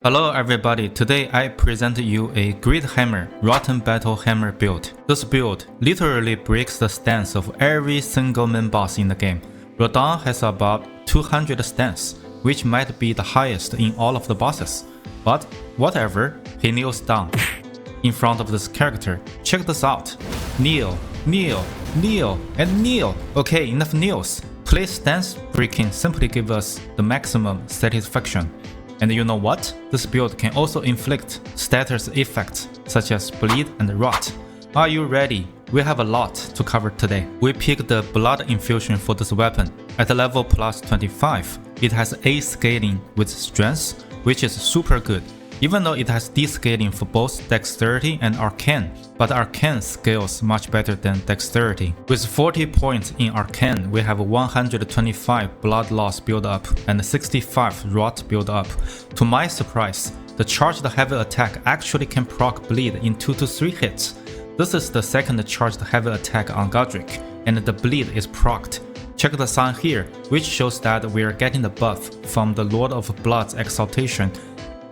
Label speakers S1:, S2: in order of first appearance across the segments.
S1: Hello everybody, today I present you a Great Hammer Rotten Battle Hammer build. This build literally breaks the stance of every single main boss in the game. Rodan has about 200 stance, which might be the highest in all of the bosses. But whatever, he kneels down in front of this character. Check this out. Kneel, kneel, kneel, and kneel. Okay, enough kneels. Play stance breaking simply give us the maximum satisfaction. And you know what? This build can also inflict status effects such as bleed and rot. Are you ready? We have a lot to cover today. We picked the blood infusion for this weapon. At level plus 25, it has A scaling with strength, which is super good. Even though it has D scaling for both Dexterity and Arcane, but Arcane scales much better than Dexterity. With 40 points in Arcane, we have 125 blood loss build up and 65 rot build up. To my surprise, the charged heavy attack actually can proc bleed in 2 to 3 hits. This is the second charged heavy attack on Godric, and the bleed is procced. Check the sign here, which shows that we are getting the buff from the Lord of Blood's Exaltation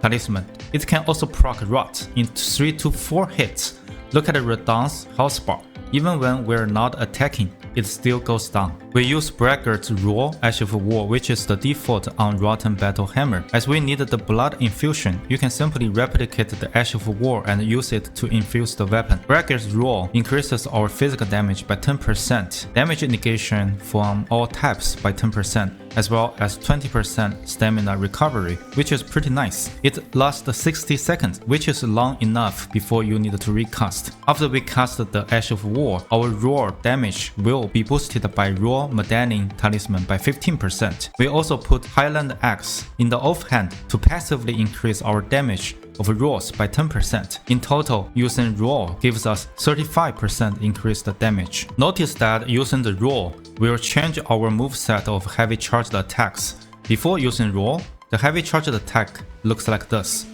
S1: talisman. It can also proc rot in 3 to 4 hits. Look at Radon's health bar. Even when we're not attacking, it still goes down. We use Braggart's Roar Ash of War, which is the default on Rotten Battle Hammer. As we need the blood infusion, you can simply replicate the Ash of War and use it to infuse the weapon. Braggart's Roar increases our physical damage by 10%, damage negation from all types by 10%, as well as 20% stamina recovery, which is pretty nice. It lasts 60 seconds, which is long enough before you need to recast. After we cast the Ash of War, our Roar damage will be boosted by Roar Maddening Talisman by 15%. We also put Highland Axe in the offhand to passively increase our damage of Roars by 10%. In total, using Roar gives us 35% increased damage. Notice that using the Roar will change our moveset of heavy charged attacks. Before using Roar, the heavy charged attack looks like this.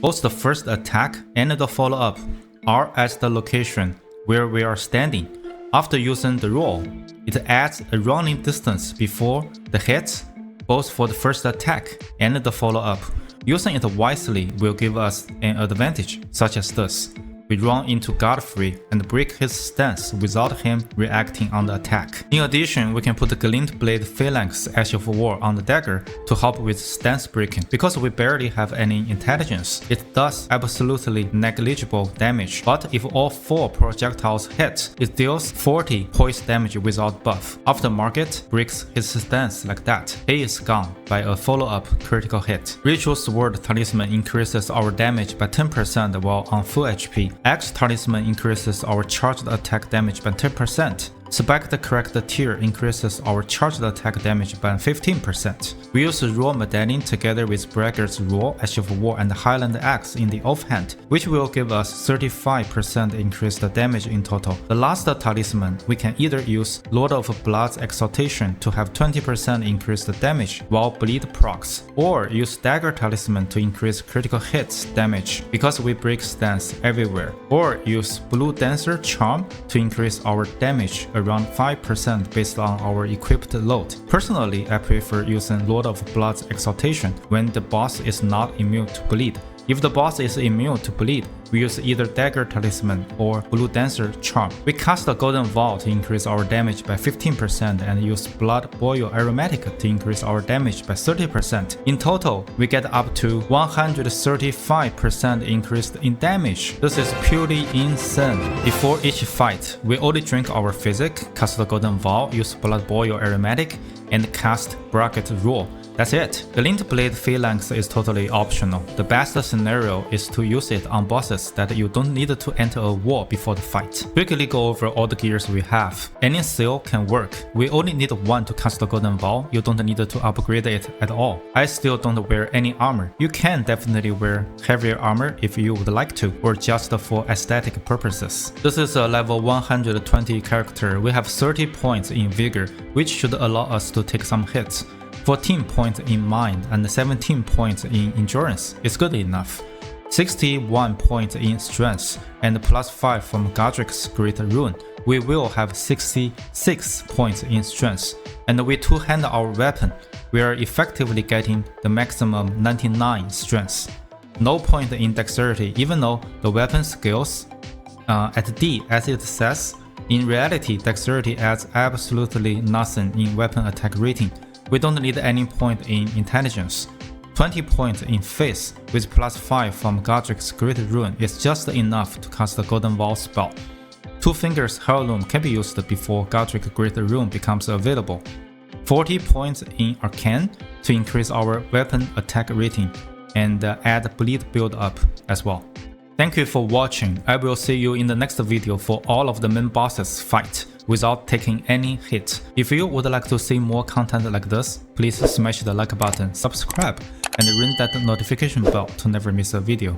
S1: Both the first attack and the follow-up are at the location where we are standing. After using the Roar, it adds a running distance before the hits, both for the first attack and the follow-up. Using it wisely will give us an advantage, such as this. We run into Godfrey and break his stance without him reacting on the attack. In addition, we can put the Glint Blade Phalanx Ash of War on the dagger to help with stance breaking. Because we barely have any intelligence, it does absolutely negligible damage, but if all 4 projectiles hit, it deals 40 poise damage without buff. Aftermarket breaks his stance like that. He is gone by a follow-up critical hit. Ritual Sword Talisman increases our damage by 10% while on full HP. Axe Talisman increases our charged attack damage by 10%. Spec the correct tier increases our charged attack damage by 15%. We use Roar Medallion together with Braggart's Roar, Ash of War, and Highland Axe in the offhand, which will give us 35% increased damage in total. The last talisman, we can either use Lord of Blood's Exaltation to have 20% increased damage while bleed procs, or use Dagger Talisman to increase critical hits damage because we break stance everywhere, or use Blue Dancer Charm to increase our damage around 5% based on our equipped load. Personally, I prefer using Lord of Blood's Exaltation when the boss is not immune to bleed. If the boss is immune to bleed, we use either Dagger Talisman or Blue Dancer Charm. We cast the Golden Vow to increase our damage by 15% and use Blood Boil Aromatic to increase our damage by 30%. In total, we get up to 135% increased in damage. This is purely insane. Before each fight, we only drink our physic, cast the Golden Vow, use Blood Boil Aromatic, and cast Bracket Roar. That's it. The Glint Blade Phalanx is totally optional. The best scenario is to use it on bosses that you don't need to enter a wall before the fight. Quickly go over all the gears we have. Any seal can work. We only need 1 to cast the Golden Vow. You don't need to upgrade it at all. I still don't wear any armor. You can definitely wear heavier armor if you would like to, or just for aesthetic purposes. This is a level 120 character. We have 30 points in vigor, which should allow us to take some hits. 14 points in mind and 17 points in endurance is good enough. 61 points in strength and plus 5 from Godric's Great Rune. We will have 66 points in strength, and with 2-hand our weapon, we are effectively getting the maximum 99 strength. No point in Dexterity, even though the weapon skills at D, as it says. In reality, Dexterity adds absolutely nothing in weapon attack rating. We don't need any point in Intelligence. 20 points in Face with plus 5 from Godric's Great Rune is just enough to cast the Golden Wall spell. 2 Fingers Heirloom can be used before Godric's Great Rune becomes available. 40 points in Arcane to increase our weapon attack rating and add Bleed build up as well. Thank you for watching. I will see you in the next video for all of the main bosses fight without taking any hit. If you would like to see more content like this, please smash the like button, subscribe, and ring that notification bell to never miss a video.